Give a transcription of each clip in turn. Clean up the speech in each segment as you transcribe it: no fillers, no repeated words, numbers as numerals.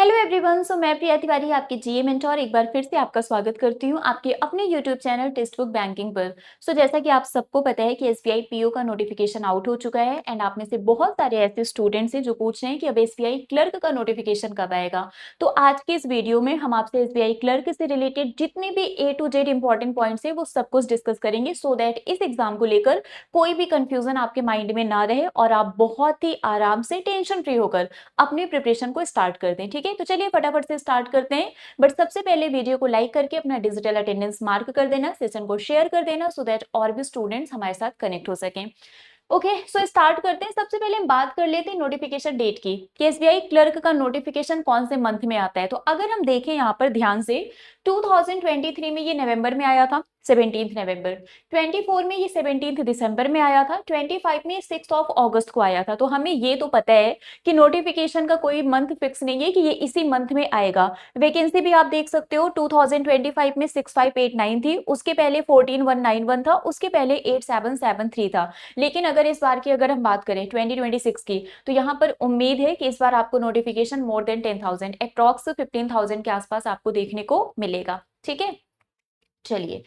Hello everyone. मैं प्रिया तिवारी आपकी जीए mentor एक बार फिर से आपका स्वागत करती हूँ आपके अपने YouTube channel text book banking पर। जैसा कि आप सबको पता है कि एसबीआई पीओ का नोटिफिकेशन आउट हो चुका है एंड आप में से बहुत सारे ऐसे स्टूडेंट्स हैं जो पूछ रहे हैं कि अब एसबीआई क्लर्क का नोटिफिकेशन कब आएगा। तो आज के इस वीडियो में हम आपसे एसबीआई क्लर्क से रिलेटेड जितने भी ए टू जेड इंपॉर्टेंट पॉइंट्स है वो सब कुछ डिस्कस करेंगे, सो दैट इस एग्जाम को लेकर कोई भी कंफ्यूजन आपके माइंड में ना रहे और आप बहुत ही आराम से टेंशन फ्री होकर अपनी प्रिपरेशन को स्टार्ट कर दें। ठीक है, तो चलिए फटाफट से स्टार्ट करते हैं। बट सबसे पहले वीडियो को लाइक करके अपना डिजिटल अटेंडेंस मार्क कर देना, सेशन को शेयर कर देना, सो दैट और भी स्टूडेंट्स हमारे साथ कनेक्ट हो सकें। ओके, सो स्टार्ट करते हैं। सबसे पहले हम बात कर लेते हैं नोटिफिकेशन डेट की कि एसबीआई क्लर्क का नोटिफिकेशन कौन से मंथ में आता है। तो अगर हम देखें यहाँ पर ध्यान से, 2023 में ये नवंबर में आया था 17 नवंबर, 24 में ये 17 दिसंबर में आया था, 25 में 6 अगस्त को आया था। तो हमें ये तो पता है कि नोटिफिकेशन का कोई मंथ फिक्स नहीं है कि ये इसी मंथ में आएगा। वैकेंसी भी आप देख सकते हो, 2025 में 6589 थी, उसके पहले 14191 था, उसके पहले 8773 था। लेकिन अगर इस बार की अगर हम बात करें 2026 की, तो यहाँ पर उम्मीद है कि इस बार आपको नोटिफिकेशन मोर देन 10,000 अप्रॉक्स 15,000 के आसपास आपको देखने को मिलेगा। ठीक है, चलिए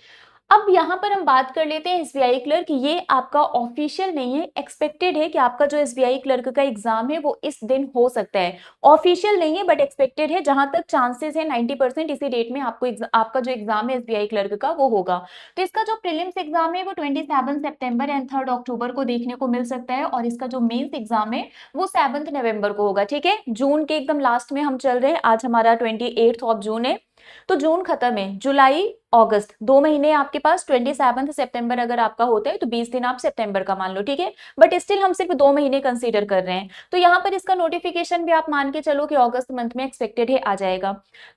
अब यहाँ पर हम बात कर लेते हैं एसबीआई क्लर्क। ये आपका ऑफिशियल नहीं है, एक्सपेक्टेड है कि आपका जो एसबीआई क्लर्क का एग्जाम है वो इस दिन हो सकता है। ऑफिशियल नहीं है बट एक्सपेक्टेड है, जहां तक चांसेस है 90% इसी डेट में आपको आपका जो एग्जाम है एसबीआई क्लर्क का वो होगा। तो इसका जो प्रीलिम्स एग्जाम है वो 27 सितंबर एंड 3 अक्टूबर को देखने को मिल सकता है, और इसका जो मेंस एग्जाम है वो 7 नवंबर को होगा। ठीक है, जून के एकदम लास्ट में हम चल रहे हैं, आज हमारा 28 जून है। तो जून खत्म है, जुलाई अगस्त 2 महीने आपके पास। 27 सितंबर अगर आपका होता है तो 20 दिन आप सितंबर का मान लो। ठीक है, बट स्टिल हम सिर्फ 2 महीने कंसीडर कर रहे हैं। तो यहाँ पर इसका नोटिफिकेशन भी आप मान के चलो कि अगस्त मंथ में एक्सपेक्टेड है आ जाएगा।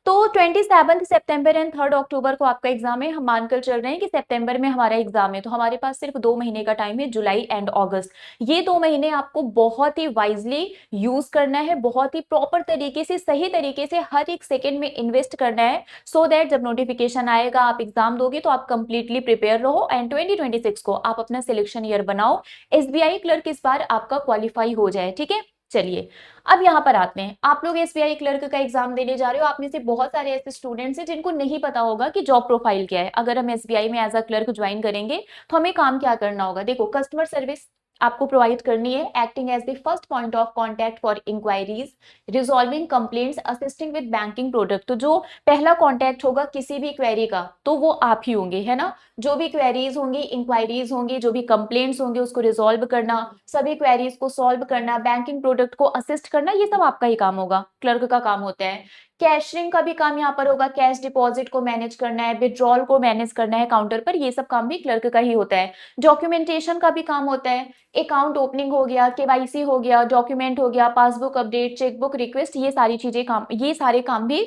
तो 27 सितंबर एंड 3 अक्टूबर को आपका एग्जाम है। हम मानकर चल रहे हैं कि सितंबर में हमारा एग्जाम है, तो हमारे पास सिर्फ 2 महीने का टाइम है, जुलाई एंड अगस्त। ये 2 महीने आपको बहुत ही वाइजली यूज करना है, बहुत ही प्रॉपर तरीके से, सही तरीके से हर एक सेकेंड में इन्वेस्ट करना है, सो दैट जब नोटिफिकेशन आएगा आप एग्जाम दोगे तो आप कंप्लीटली प्रिपेयर रहो एंड 2026 को आप अपना सिलेक्शन ईयर बनाओ, एसबीआई क्लर्क इस बार आपका क्वालिफाई हो जाए। ठीक है, चलिए अब यहाँ पर आते हैं। आप लोग एसबीआई क्लर्क का एग्जाम देने जा रहे हो, आप में से बहुत सारे ऐसे स्टूडेंट्स हैं जिनको नहीं पता होगा कि जॉब प्रोफाइल क्या है। अगर हम एसबीआई में एज अ क्लर्क ज्वाइन करेंगे तो हमें काम क्या करना होगा। देखो, कस्टमर सर्विस आपको प्रोवाइड करनी है, acting as the first point of contact for inquiries, resolving complaints, assisting with banking product. तो जो पहला कांटेक्ट होगा किसी भी क्वेरी का तो वो आप ही होंगे, है ना। जो भी क्वेरीज होंगी, इंक्वायरीज होंगी, जो भी कंप्लेंट्स होंगे उसको रिजॉल्व करना, सभी क्वेरीज को सॉल्व करना, बैंकिंग प्रोडक्ट को असिस्ट करना, ये सब आपका ही काम होगा, क्लर्क का काम होता है। कैशिंग का भी काम यहाँ पर होगा, कैश डिपॉजिट को मैनेज करना है, विड्रॉल को मैनेज करना है काउंटर पर, ये सब काम भी क्लर्क का ही होता है। डॉक्यूमेंटेशन का भी काम होता है, अकाउंट ओपनिंग हो गया, केवाईसी हो गया, डॉक्यूमेंट हो गया, पासबुक अपडेट, चेकबुक रिक्वेस्ट, ये सारी चीजें काम, ये सारे काम भी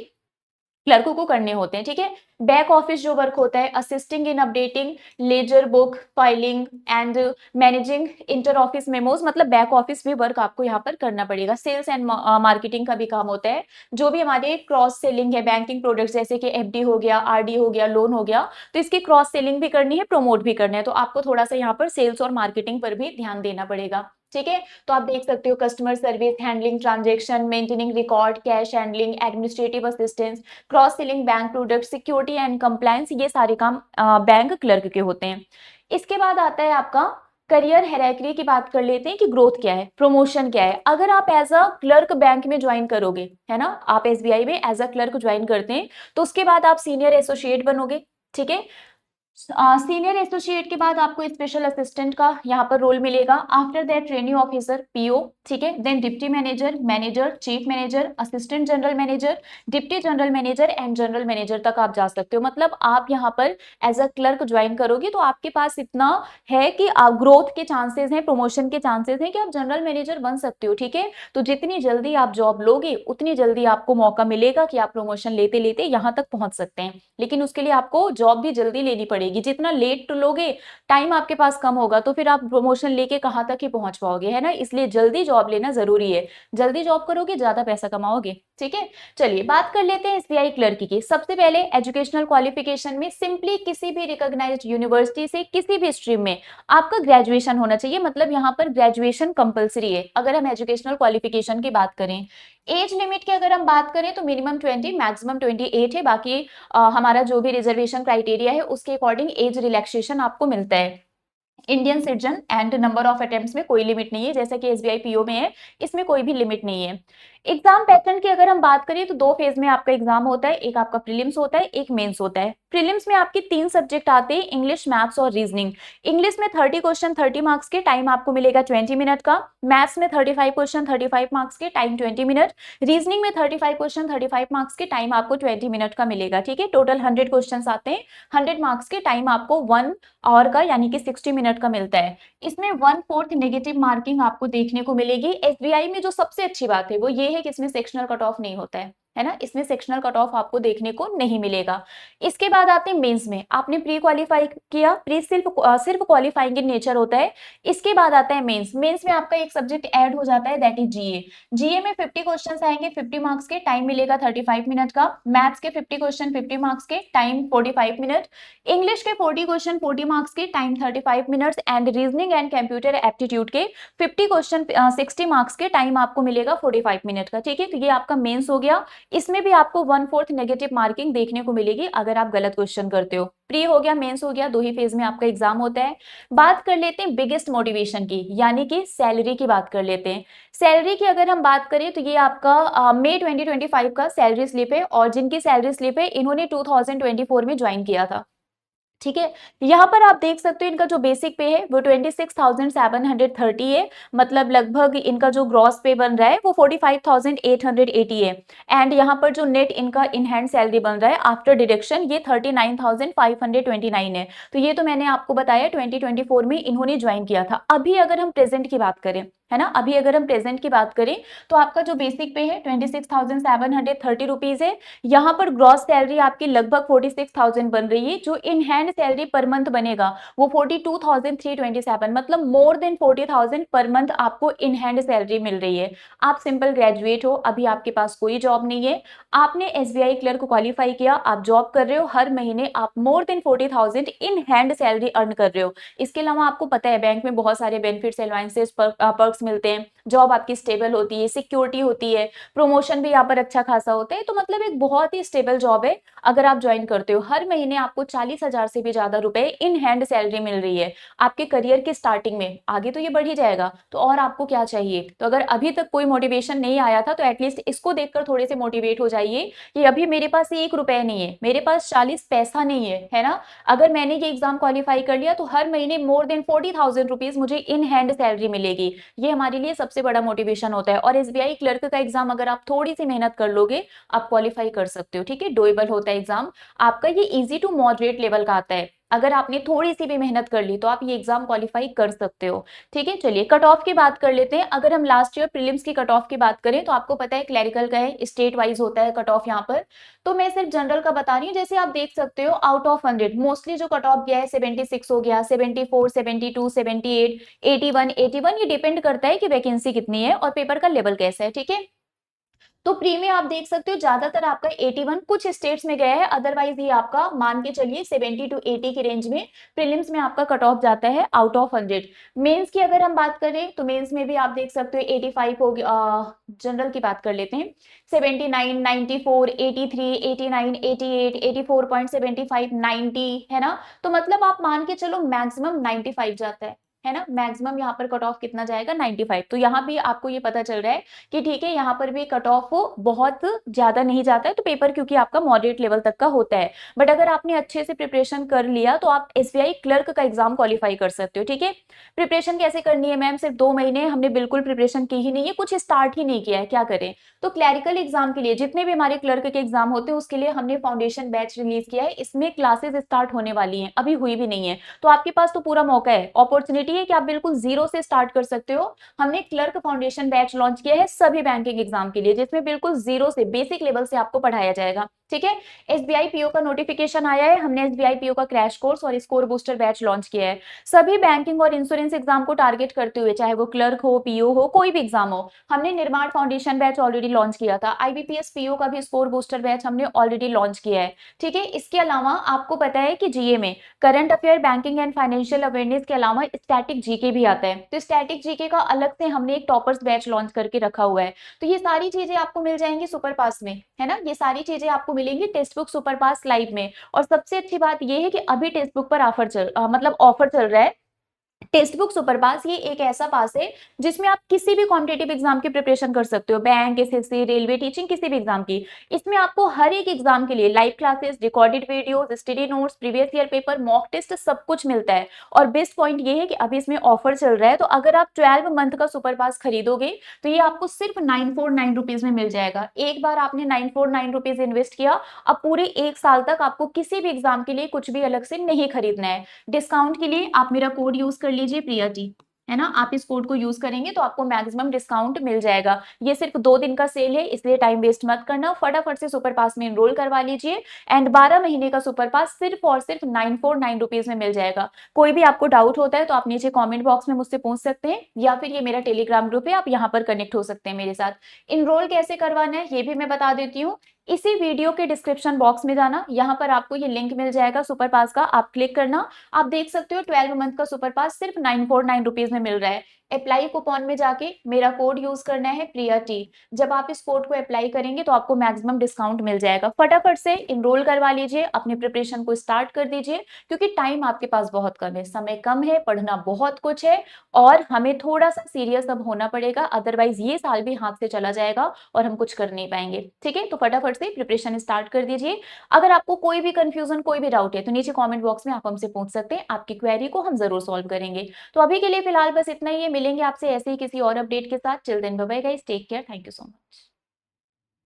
क्लर्कों को करने होते हैं। ठीक है, बैक ऑफिस जो वर्क होता है, assisting in updating laser book, filing and managing inter office memos, मतलब बैक ऑफिस भी वर्क आपको यहाँ पर करना पड़ेगा। सेल्स एंड मार्केटिंग का भी काम होता है, जो भी हमारे क्रॉस सेलिंग है बैंकिंग प्रोडक्ट्स जैसे कि एफडी हो गया, आरडी हो गया, लोन हो गया, तो इसकी क्रॉस सेलिंग भी करनी है, प्रमोट भी करना है, तो आपको थोड़ा सा यहाँ पर सेल्स और मार्केटिंग पर भी ध्यान देना पड़ेगा। ठीक है, तो आप देख सकते हो customer service, handling transaction, maintaining record, cash handling, administrative assistance, cross selling bank product, security and compliance, ये सारे काम बैंक क्लर्क के होते हैं। इसके बाद आता है आपका करियर हायरार्की की बात कर लेते हैं कि ग्रोथ क्या है, प्रमोशन क्या है। अगर आप एज अ क्लर्क बैंक में ज्वाइन करोगे, है ना, आप एसबीआई में एज अ क्लर्क ज्वाइन करते हैं, तो उसके बाद आप सीनियर एसोसिएट बनोगे। ठीक है, सीनियर एसोसिएट के बाद आपको स्पेशल असिस्टेंट का यहाँ पर रोल मिलेगा। After that training officer, PO. ठीक है, then deputy manager, manager, chief manager, assistant general manager, deputy general manager and general manager तक आप जा सकते हो। मतलब आप यहाँ पर एज अ क्लर्क ज्वाइन करोगे तो आपके पास इतना है कि आप ग्रोथ के चांसेस हैं, प्रमोशन के चांसेस हैं कि आप जनरल मैनेजर बन सकते हो। ठीक है, तो जितनी जल्दी आप जॉब लोगे उतनी जल्दी आपको मौका मिलेगा कि आप प्रमोशन लेते लेते यहाँ तक पहुंच सकते हैं। लेकिन उसके लिए आपको जॉब भी जल्दी लेनी पड़ेगी, जितना लेट लोगे टाइम आपके पास कम होगा, तो फिर आप प्रमोशन लेके कहां तक ही पहुंच पाओगे, है ना। इसलिए जल्दी जॉब लेना जरूरी है, जल्दी जॉब करोगे ज्यादा पैसा कमाओगे। ठीक है, चलिए बात कर लेते हैं एसबीआई क्लर्क की। सबसे पहले एजुकेशनल क्वालिफिकेशन में सिंपली किसी भी रिकॉग्नाइज्ड यूनिवर्सिटी से किसी भी स्ट्रीम में आपका ग्रेजुएशन होना चाहिए, मतलब यहाँ पर ग्रेजुएशन कंपलसरी है। अगर हम एजुकेशनल क्वालिफिकेशन की बात करें, एज लिमिट की अगर हम बात करें तो मिनिमम 20 मैक्सिमम 28 है। बाकी हमारा जो भी रिजर्वेशन क्राइटेरिया है उसके अकॉर्डिंग एज रिलैक्सेशन आपको मिलता है। Indian citizen and number of attempts में कोई लिमिट नहीं है, जैसे कि एसबीआई पीओ में है, इसमें कोई भी लिमिट नहीं है। एग्जाम पैटर्न की अगर हम बात करें तो दो फेज में आपका एग्जाम होता है, एक आपका प्रीलिम्स होता है, एक मेंस होता है। प्रीलिम्स में आपके 3 सब्जेक्ट आते हैं, इंग्लिश, मैथ्स और रीजनिंग। इंग्लिश में 30 क्वेश्चन 30 मार्क्स के, टाइम आपको मिलेगा 20 मिनट का। मैथ्स में 35 क्वेश्चन 35 मार्क्स के, टाइम 20 मिनट। रीजनिंग में 35 क्वेश्चन 35 मार्क्स के, टाइम आपको 20 मिनट का मिलेगा। ठीक है, टोटल 100 क्वेश्चन आते हैं, 100 मार्क्स के, टाइम आपको 1 आवर का यानी कि 60 मिनट का मिलता है। इसमें 1/4 नेगेटिव मार्किंग आपको देखने को मिलेगी। एसबीआई में जो सबसे अच्छी बात है वो ये है कि इसमें सेक्शनल कट ऑफ नहीं होता है ना, इसमें सेक्शनल कट ऑफ आपको देखने को नहीं मिलेगा। इसके बाद आते हैं मेंस में, आपने प्री क्वालिफाई किया, प्री सिर्फ क्वालिफाइंग इन नेचर होता है। इसके बाद आता है मेंस। मेंस में आपका एक सब्जेक्ट ऐड हो जाता है, दैट इज जीए। जीए में 50 क्वेश्चन आएंगे 50 मार्क्स के, टाइम मिलेगा 35 मिनट का। मैथ्स के 50 क्वेश्चन 50 मार्क्स के, टाइम 45 मिनट। इंग्लिश के 40 क्वेश्चन 40 मार्क्स के, time 35 minutes. And reasoning and computer aptitude के 50 क्वेश्चन 60 मार्क्स के, टाइम आपको मिलेगा 45 मिनट का। ठीक है, तो ये आपका मेंस हो गया। इसमें भी आपको 1/4 नेगेटिव मार्किंग देखने को मिलेगी अगर आप गलत क्वेश्चन करते हो। प्री हो गया, मेंस हो गया, दो ही फेज में आपका एग्जाम होता है। बात कर लेते हैं बिगेस्ट मोटिवेशन की, यानी कि सैलरी की बात कर लेते हैं। सैलरी की अगर हम बात करें तो ये आपका मई 2025 का सैलरी स्लिप है, और जिनकी सैलरी स्लिप है इन्होंने 2024 में ज्वाइन किया था। ठीक है, यहाँ पर आप देख सकते हो इनका जो बेसिक पे है वो 26,730 है, मतलब लगभग इनका जो ग्रॉस पे बन रहा है वो 45,880 है। एंड यहाँ पर जो नेट इनका इन हैंड सैलरी बन रहा है आफ्टर डिडक्शन ये 39,529 है। तो ये तो मैंने आपको बताया 2024 में इन्होंने ज्वाइन किया था। अभी अगर हम प्रेजेंट की बात करें, है ना, अभी अगर हम प्रेजेंट की बात करें तो आपका जो बेसिक पे है 26,730 रुपीज है। यहाँ पर ग्रॉस सैलरी आपकी लगभग 46,000 बन रही है। जो in hand salary per month बनेगा वो 42,327, मतलब मोर देन 40,000 पर मंथ आपको इन हैंड सैलरी मिल रही है। आप सिंपल ग्रेजुएट हो, अभी आपके पास कोई जॉब नहीं है, आपने एसबीआई क्लर्क क्वालिफाई किया, आप जॉब कर रहे हो, हर महीने आप more than 40,000 in hand salary earn कर रहे हो। इसके अलावा आपको पता है बैंक में बहुत सारे बेनिफिट्स, अलाउंसेस, पर्क्स मिलते हैं, जॉब आपकी स्टेबल होती है, सिक्योरिटी होती है, प्रमोशन भी यहाँ पर अच्छा खासा होता है। तो मतलब एक बहुत ही स्टेबल जॉब है। अगर आप ज्वाइन करते हो हर महीने आपको 40,000 से भी ज्यादा रुपए इन हैंड सैलरी मिल रही है आपके करियर की स्टार्टिंग में। आगे तो ये बढ़ ही जाएगा, तो और आपको क्या चाहिए। तो अगर अभी तक कोई मोटिवेशन नहीं आया था तो एटलीस्ट इसको देखकर थोड़े से मोटिवेट हो जाइए कि अभी मेरे पास 1 रुपए नहीं है, मेरे पास 40 पैसा नहीं है ना। अगर मैंने ये एग्जाम क्वालिफाई कर लिया तो हर महीने मोर देन 40,000 रुपीज मुझे इन हैंड सैलरी मिलेगी। ये हमारे लिए सबसे बड़ा मोटिवेशन होता है। और एसबीआई क्लर्क का एग्जाम अगर आप थोड़ी सी मेहनत कर लोगे आप क्वालिफाई कर सकते हो। ठीक है, डोएबल होता है एग्जाम आपका, ये इजी टू मॉडरेट लेवल का आता है। अगर आपने थोड़ी सी भी मेहनत कर ली तो आप ये एग्जाम क्वालिफाई कर सकते हो। ठीक है, चलिए कट ऑफ की बात कर लेते हैं। अगर हम लास्ट ईयर प्रीलिम्स की कट ऑफ की बात करें तो आपको पता है क्लरिकल का है, स्टेट वाइज होता है कट ऑफ यहाँ पर। तो मैं सिर्फ जनरल का बता रही हूँ। जैसे आप देख सकते हो आउट ऑफ 100 मोस्टली जो कट ऑफ गया है 76 हो गया, 74, 72, 78, 81, 81, ये डिपेंड करता है कि वैकेंसी कितनी है और पेपर का लेवल कैसा है। ठीक है, तो प्री में आप देख सकते हो ज्यादातर आपका 81 कुछ स्टेट्स में गया है, अदरवाइज ये आपका मान के चलिए 70 to 80 की रेंज में प्रीलिम्स में आपका कट ऑफ जाता है आउट ऑफ 100। मेंस की अगर हम बात करें तो मेंस में भी आप देख सकते हो 85 हो गया। जनरल की बात कर लेते हैं, 79, 94, 83, 89, 88, 84.75, 90, है ना। तो मतलब आप मान के चलो मैक्सिमम 95 जाता है ना। मैक्सिमम यहाँ पर कट ऑफ कितना जाएगा 95। तो यहाँ भी आपको ये पता चल रहा है कि ठीक है यहाँ पर भी कट ऑफ बहुत ज्यादा नहीं जाता है, तो पेपर क्योंकि आपका मॉडरेट लेवल तक का होता है। बट अगर आपने अच्छे से प्रिपरेशन कर लिया तो आप एसबीआई क्लर्क का एग्जाम क्वालिफाई कर सकते हो। ठीक है, प्रिपरेशन कैसे करनी है मैम, सिर्फ 2 महीने हमने बिल्कुल प्रिपरेशन की ही नहीं है, कुछ स्टार्ट ही नहीं किया है, क्या करें। तो क्लैरिकल एग्जाम के लिए जितने भी हमारे क्लर्क के एग्जाम होते हैं उसके लिए हमने फाउंडेशन बैच रिलीज किया है। इसमें क्लासेस स्टार्ट होने वाली हैं, अभी हुई भी नहीं है। तो आपके पास तो पूरा मौका है, अपॉर्चुनिटी है कि आप बिल्कुल जीरो से स्टार्ट कर सकते हो। हमने क्लर्क फाउंडेशन बैच लॉन्च किया है सभी बैंकिंग एग्जाम के लिए, जिसमें बिल्कुल जीरो से बेसिक लेवल से आपको पढ़ाया जाएगा। ठीक है। एसबीआई पीओ का नोटिफिकेशन आया है, हमने एसबीआई पीओ का क्रैश कोर्स और स्कोर बूस्टर बैच लॉन्च किया है। सभी बैंकिंग और इंश्योरेंस एग्जाम को टारगेट करते हुए, चाहे वो क्लर्क हो, पीओ हो, कोई भी एग्जाम हो, हमने निर्माण फाउंडेशन बैच ऑलरेडी लॉन्च किया था। आईबीपीएस पीओ का भी स्कोर बूस्टर बैच हमने ऑलरेडी लॉन्च किया है। ठीक है। इसके अलावा आपको पता है कि जीए में current affair, banking and financial awareness के अलावा स्टैटिक जीके भी आता है। तो स्टैटिक जीके का अलग से हमने एक टॉपर्स बैच लॉन्च करके रखा हुआ है। तो ये सारी चीजें आपको मिल जाएंगी सुपर पास में, है ना। ये सारी चीजें आपको मिलेंगी टेक्स्ट बुक सुपर पास लाइव में। और सबसे अच्छी बात ये है कि अभी टेक्स्ट बुक पर मतलब ऑफर चल रहा है। टेक्स्ट बुक सुपर पास ये एक ऐसा पास है जिसमें आप किसी भी कॉम्पिटिटिव एग्जाम की प्रिपरेशन कर सकते हो, बैंक, एसएससी, रेलवे, टीचिंग, किसी भी एग्जाम की। इसमें आपको हर एक एग्जाम के लिए live classes, recorded videos, study notes, previous year paper, mock test, सब कुछ मिलता है। और बेस्ट पॉइंट ये है कि अभी इसमें ऑफर चल रहा है, तो अगर आप 12 मंथ का सुपर पास खरीदोगे तो ये आपको सिर्फ 949 रुपीज में मिल जाएगा। एक बार आपने 949 रुपीज इन्वेस्ट किया, अब पूरे एक साल तक आपको किसी भी एग्जाम के लिए कुछ भी अलग से नहीं खरीदना है। डिस्काउंट के लिए आप मेरा कोड यूज कर लीजिए, प्रिया जी, है ना। आप इस कोड को यूज करेंगे तो आपको मैक्सिमम डिस्काउंट मिल जाएगा। ये सिर्फ 2 दिन का सेल है, इसलिए टाइम वेस्ट मत करना, फटाफट से सुपर पास में एनरोल करवा लीजिए। एंड 12 महीने का सुपर पास सिर्फ और सिर्फ 949 रुपीज में मिल जाएगा। कोई भी आपको डाउट होता है तो आप नीचे कॉमेंट बॉक्स में मुझसे पूछ सकते हैं, या फिर ये मेरा टेलीग्राम ग्रुप है, आप यहाँ पर कनेक्ट हो सकते हैं मेरे साथ। इनरोल कैसे करवाना है ये भी मैं बता देती हूँ। इसी वीडियो के डिस्क्रिप्शन बॉक्स में जाना, यहाँ पर आपको ये लिंक मिल जाएगा सुपर पास का, आप क्लिक करना। आप देख सकते हो 12 मंथ का सुपर पास सिर्फ 949 रुपीज में मिल रहा है। अप्लाई कूपन में जाके मेरा कोड यूज करना है, प्रिया टी। जब आप इस कोड को अप्लाई करेंगे तो आपको मैक्सिमम डिस्काउंट मिल जाएगा। फटाफट से इनरोल करवा लीजिए, अपनी प्रिपरेशन को स्टार्ट कर दीजिए, क्योंकि टाइम आपके पास बहुत कम है, समय कम है, पढ़ना बहुत कुछ है और हमें थोड़ा सा सीरियस अब होना पड़ेगा, अदरवाइज ये साल भी हाथ से चला जाएगा और हम कुछ कर नहीं पाएंगे। ठीक है, तो फटाफट से प्रिपरेशन स्टार्ट कर दीजिए। अगर आपको कोई भी कंफ्यूजन, कोई भी डाउट है तो नीचे कमेंट बॉक्स में आप हमसे पूछ सकते हैं, आपकी क्वेरी को हम जरूर सॉल्व करेंगे। तो अभी के लिए फिलहाल बस इतना ही है, मिलेंगे आपसे ऐसे ही किसी और अपडेट के साथ। Till then bye bye guys, take care, thank you so much.